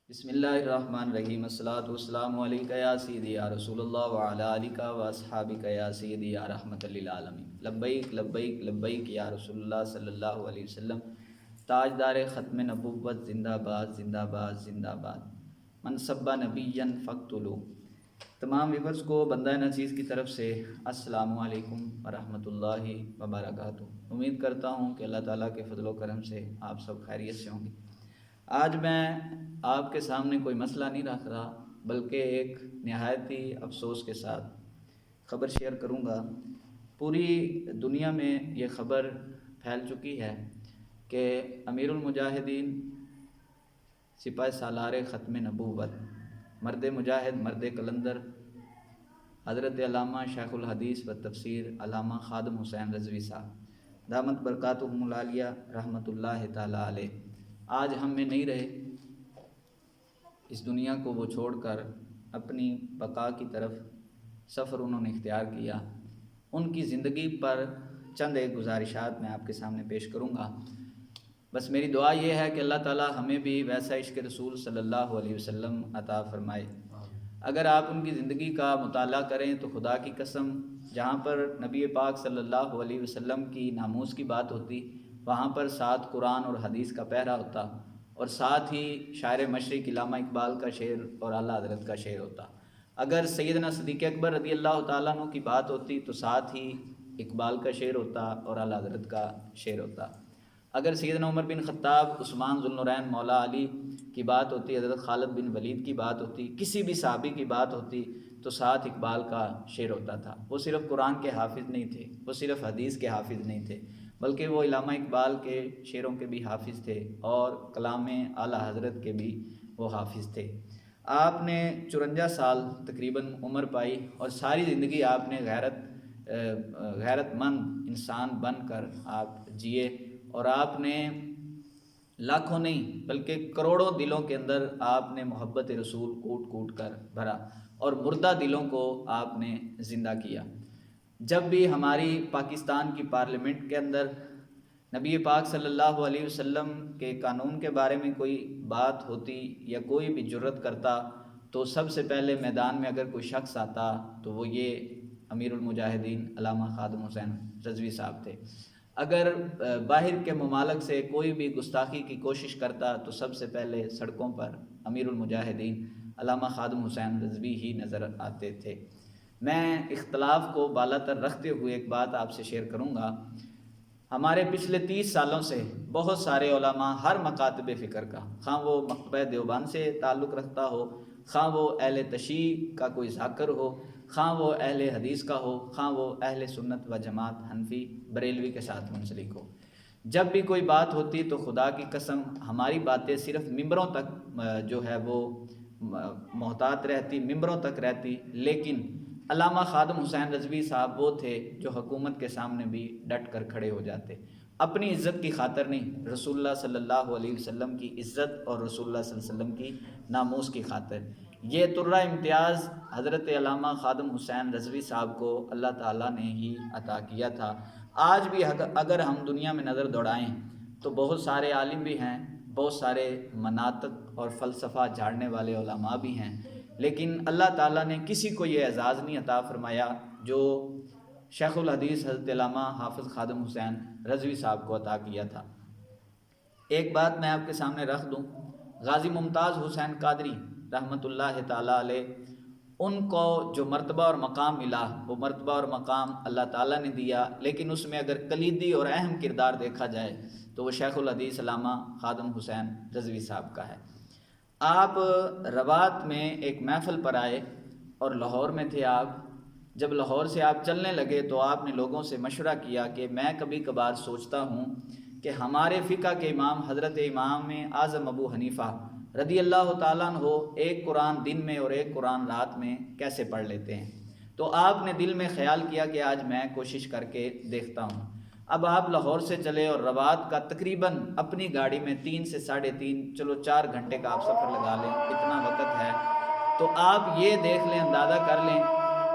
بسم اللہ الرحمن الرحیم الصلاۃ والسلام علیکہ یا سیدی یا رسول اللہ وعلی آلہ و اصحابہ یا سیدی یا رحمت للعالمین لبیک لبیک لبیک یا رسول اللہ صلی اللہ علیہ وسلم تاجدار ختم نبوت زندہ باد زندہ باد زندہ باد من سب نبیا فاقتلوا۔ تمام ویورز کو بندہ نعزیز کی طرف سے السلام علیکم ورحمۃ اللہ وبرکاتہ۔ امید کرتا ہوں کہ اللہ تعالیٰ کے فضل و کرم سے آپ سب خیریت سے ہوں گے۔ آج میں آپ کے سامنے کوئی مسئلہ نہیں رکھ رہا، بلکہ ایک نہایت ہی افسوس کے ساتھ خبر شیئر کروں گا۔ پوری دنیا میں یہ خبر پھیل چکی ہے کہ امیر المجاہدین سپاہ سالار ختم نبوت، مرد مجاہد، مرد کلندر، حضرت علامہ شیخ الحدیث و تفسیر علامہ خادم حسین رضوی صاحب دامت برکاتہم العالیہ رحمۃ اللہ تعالی علیہ آج ہم میں نہیں رہے۔ اس دنیا کو وہ چھوڑ کر اپنی بقا کی طرف سفر انہوں نے اختیار کیا۔ ان کی زندگی پر چند ایک گزارشات میں آپ کے سامنے پیش کروں گا۔ بس میری دعا یہ ہے کہ اللہ تعالیٰ ہمیں بھی ویسا عشق رسول صلی اللہ علیہ وسلم عطا فرمائے۔ اگر آپ ان کی زندگی کا مطالعہ کریں تو خدا کی قسم، جہاں پر نبی پاک صلی اللہ علیہ وسلم کی ناموس کی بات ہوتی، وہاں پر ساتھ قرآن اور حدیث کا پہرا ہوتا، اور ساتھ ہی شاعر مشرق علامہ اقبال کا شعر اور اعلیٰ حضرت کا شعر ہوتا۔ اگر سیدنا صدیق اکبر رضی اللہ تعالیٰ عنہ کی بات ہوتی تو ساتھ ہی اقبال کا شعر ہوتا اور اعلیٰ حضرت کا شعر ہوتا۔ اگر سیدنا عمر بن خطاب، عثمان ذو النورین، مولا علی کی بات ہوتی، حضرت خالد بن ولید کی بات ہوتی، کسی بھی صحابی کی بات ہوتی تو ساتھ اقبال کا شعر ہوتا تھا۔ وہ صرف قرآن کے حافظ نہیں تھے، وہ صرف حدیث کے حافظ نہیں تھے، بلکہ وہ علامہ اقبال کے شعروں کے بھی حافظ تھے اور کلام اعلیٰ حضرت کے بھی وہ حافظ تھے۔ آپ نے 54 سال تقریباً عمر پائی اور ساری زندگی آپ نے غیرت مند انسان بن کر آپ جیے، اور آپ نے لاکھوں نہیں بلکہ کروڑوں دلوں کے اندر آپ نے محبت رسول کوٹ کوٹ کر بھرا، اور مردہ دلوں کو آپ نے زندہ کیا۔ جب بھی ہماری پاکستان کی پارلیمنٹ کے اندر نبی پاک صلی اللہ علیہ وسلم کے قانون کے بارے میں کوئی بات ہوتی یا کوئی بھی جرت کرتا تو سب سے پہلے میدان میں اگر کوئی شخص آتا تو وہ یہ امیر المجاہدین علامہ خادم حسین رضوی صاحب تھے۔ اگر باہر کے ممالک سے کوئی بھی گستاخی کی کوشش کرتا تو سب سے پہلے سڑکوں پر امیر المجاہدین علامہ خادم حسین رضوی ہی نظر آتے تھے۔ میں اختلاف کو بالاتر رکھتے ہوئے ایک بات آپ سے شیئر کروں گا۔ ہمارے پچھلے 30 سالوں سے بہت سارے علماء ہر مکاتب فکر کا، خواہ وہ مکتبہ دیوبند سے تعلق رکھتا ہو، خواہ وہ اہل تشیع کا کوئی ذاکر ہو، خواہ وہ اہل حدیث کا ہو، خواہ وہ اہل سنت و جماعت حنفی بریلوی کے ساتھ منسلک ہو، جب بھی کوئی بات ہوتی تو خدا کی قسم ہماری باتیں صرف ممبروں تک جو ہے وہ محتاط رہتی، ممبروں تک رہتی، لیکن علامہ خادم حسین رضوی صاحب وہ تھے جو حکومت کے سامنے بھی ڈٹ کر کھڑے ہو جاتے، اپنی عزت کی خاطر نہیں، رسول اللہ صلی اللہ علیہ وسلم کی عزت اور رسول اللہ صلی اللہ علیہ وسلم کی ناموس کی خاطر۔ یہ ترہ امتیاز حضرت علامہ خادم حسین رضوی صاحب کو اللہ تعالیٰ نے ہی عطا کیا تھا۔ آج بھی اگر ہم دنیا میں نظر دوڑائیں تو بہت سارے عالم بھی ہیں، بہت سارے مناطق اور فلسفہ جھاڑنے والے علماء بھی ہیں، لیکن اللہ تعالیٰ نے کسی کو یہ اعزاز نہیں عطا فرمایا جو شیخ الحدیث حضرت علامہ حافظ خادم حسین رضوی صاحب کو عطا کیا تھا۔ ایک بات میں آپ کے سامنے رکھ دوں، غازی ممتاز حسین قادری رحمۃ اللہ تعالیٰ علیہ، ان کو جو مرتبہ اور مقام ملا وہ مرتبہ اور مقام اللہ تعالیٰ نے دیا، لیکن اس میں اگر کلیدی اور اہم کردار دیکھا جائے تو وہ شیخ الحدیث علامہ خادم حسین رضوی صاحب کا ہے۔ آپ رباط میں ایک محفل پر آئے اور لاہور میں تھے آپ۔ جب لاہور سے آپ چلنے لگے تو آپ نے لوگوں سے مشورہ کیا کہ میں کبھی کبھار سوچتا ہوں کہ ہمارے فقہ کے امام حضرت امام اعظم ابو حنیفہ رضی اللہ تعالیٰ عنہ ایک قرآن دن میں اور ایک قرآن رات میں کیسے پڑھ لیتے ہیں؟ تو آپ نے دل میں خیال کیا کہ آج میں کوشش کر کے دیکھتا ہوں۔ اب آپ لاہور سے چلے اور رباط کا تقریباً اپنی گاڑی میں 3 سے 3.5 چلو 4 گھنٹے کا آپ سفر لگا لیں، اتنا وقت ہے، تو آپ یہ دیکھ لیں، اندازہ کر لیں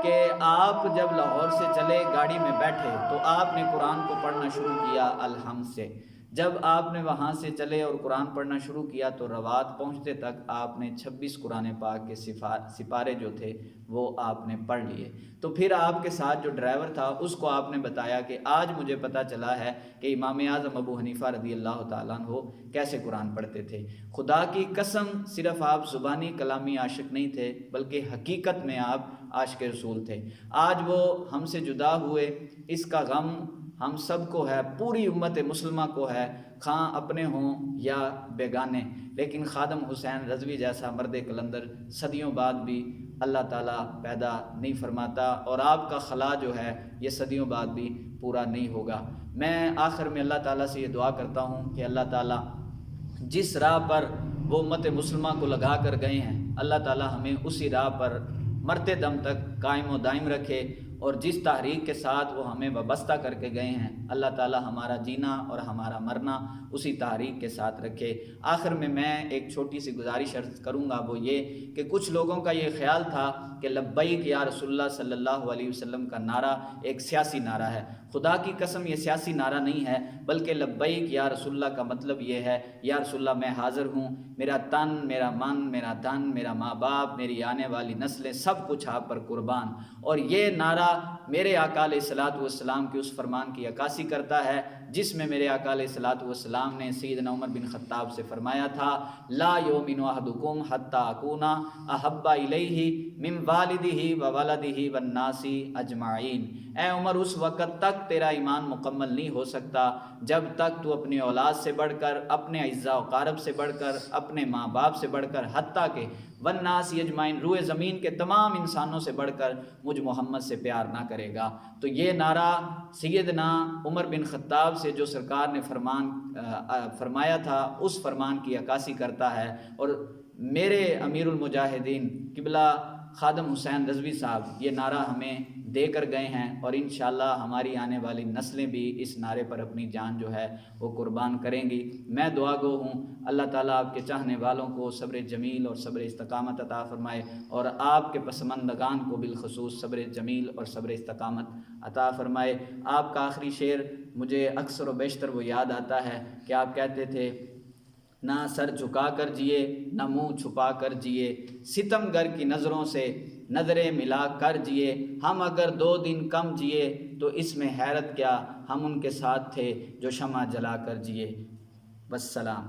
کہ آپ جب لاہور سے چلے گاڑی میں بیٹھے تو آپ نے قرآن کو پڑھنا شروع کیا الحمد سے، جب آپ نے وہاں سے چلے اور قرآن پڑھنا شروع کیا تو روات پہنچتے تک آپ نے 26 قرآن پاک کے سپارے جو تھے وہ آپ نے پڑھ لیے۔ تو پھر آپ کے ساتھ جو ڈرائیور تھا اس کو آپ نے بتایا کہ آج مجھے پتہ چلا ہے کہ امام اعظم ابو حنیفہ رضی اللہ تعالیٰ عنہ کیسے قرآن پڑھتے تھے۔ خدا کی قسم صرف آپ زبانی کلامی عاشق نہیں تھے بلکہ حقیقت میں آپ عاشق رسول تھے۔ آج وہ ہم سے جدا ہوئے، اس کا غم ہم سب کو ہے، پوری امت مسلمہ کو ہے، خواہ اپنے ہوں یا بیگانے، لیکن خادم حسین رضوی جیسا مرد کلندر صدیوں بعد بھی اللہ تعالیٰ پیدا نہیں فرماتا، اور آپ کا خلا جو ہے یہ صدیوں بعد بھی پورا نہیں ہوگا۔ میں آخر میں اللہ تعالیٰ سے یہ دعا کرتا ہوں کہ اللہ تعالیٰ جس راہ پر وہ امت مسلمہ کو لگا کر گئے ہیں، اللہ تعالیٰ ہمیں اسی راہ پر مرتے دم تک قائم و دائم رکھے، اور جس تحریک کے ساتھ وہ ہمیں وابستہ کر کے گئے ہیں اللہ تعالیٰ ہمارا جینا اور ہمارا مرنا اسی تحریک کے ساتھ رکھے۔ آخر میں ایک چھوٹی سی گزارش عرض کروں گا، وہ یہ کہ کچھ لوگوں کا یہ خیال تھا کہ لبیک یا رسول اللہ صلی اللہ علیہ وسلم کا نعرہ ایک سیاسی نعرہ ہے۔ خدا کی قسم یہ سیاسی نعرہ نہیں ہے، بلکہ لبیک یا رسول اللہ کا مطلب یہ ہے یا رسول اللہ میں حاضر ہوں، میرا تن، میرا من، میرا دھن، میرا ماں باپ، میری آنے والی نسلیں، سب کچھ آپ پر قربان۔ اور یہ نعرہ میرے آقا علیہ الصلوۃ والسلام کی اس فرمان کی عکاسی کرتا ہے جس میں میرے آقا علیہ الصلوۃ والسلام نے سیدنا عمر بن خطاب سے فرمایا تھا، لا یؤمن احدکم حتی اکون احب الیہ من والدہ وولدہ والناس اجمعین۔ اے عمر، اس وقت تک تیرا ایمان مکمل نہیں ہو سکتا جب تک تو اپنی اولاد سے بڑھ کر، اپنے اعزاء و اقارب سے بڑھ کر، اپنے ماں باپ سے بڑھ کر، حتیٰ کہ والناس اجمعین، روئے زمین کے تمام انسانوں سے بڑھ کر مجھ محمد سے پیار نہ کرے گا۔ تو یہ نعرہ سیدنا عمر بن خطاب سے جو سرکار نے فرمایا تھا اس فرمان کی عکاسی کرتا ہے، اور میرے امیر المجاہدین قبلہ خادم حسین رضوی صاحب یہ نعرہ ہمیں دے کر گئے ہیں، اور انشاءاللہ ہماری آنے والی نسلیں بھی اس نعرے پر اپنی جان جو ہے وہ قربان کریں گی۔ میں دعا گو ہوں اللہ تعالیٰ آپ کے چاہنے والوں کو صبر جمیل اور صبر استقامت عطا فرمائے، اور آپ کے پسماندگان کو بالخصوص صبر جمیل اور صبر استقامت عطا فرمائے۔ آپ کا آخری شعر مجھے اکثر و بیشتر وہ یاد آتا ہے کہ آپ کہتے تھے، نہ سر جھکا کر جیے نہ منہ چھپا کر جیے، ستم گر کی نظروں سے نظریں ملا کر جیے، ہم اگر 2 دن کم جیے تو اس میں حیرت کیا، ہم ان کے ساتھ تھے جو شمع جلا کر جیے۔ والسلام۔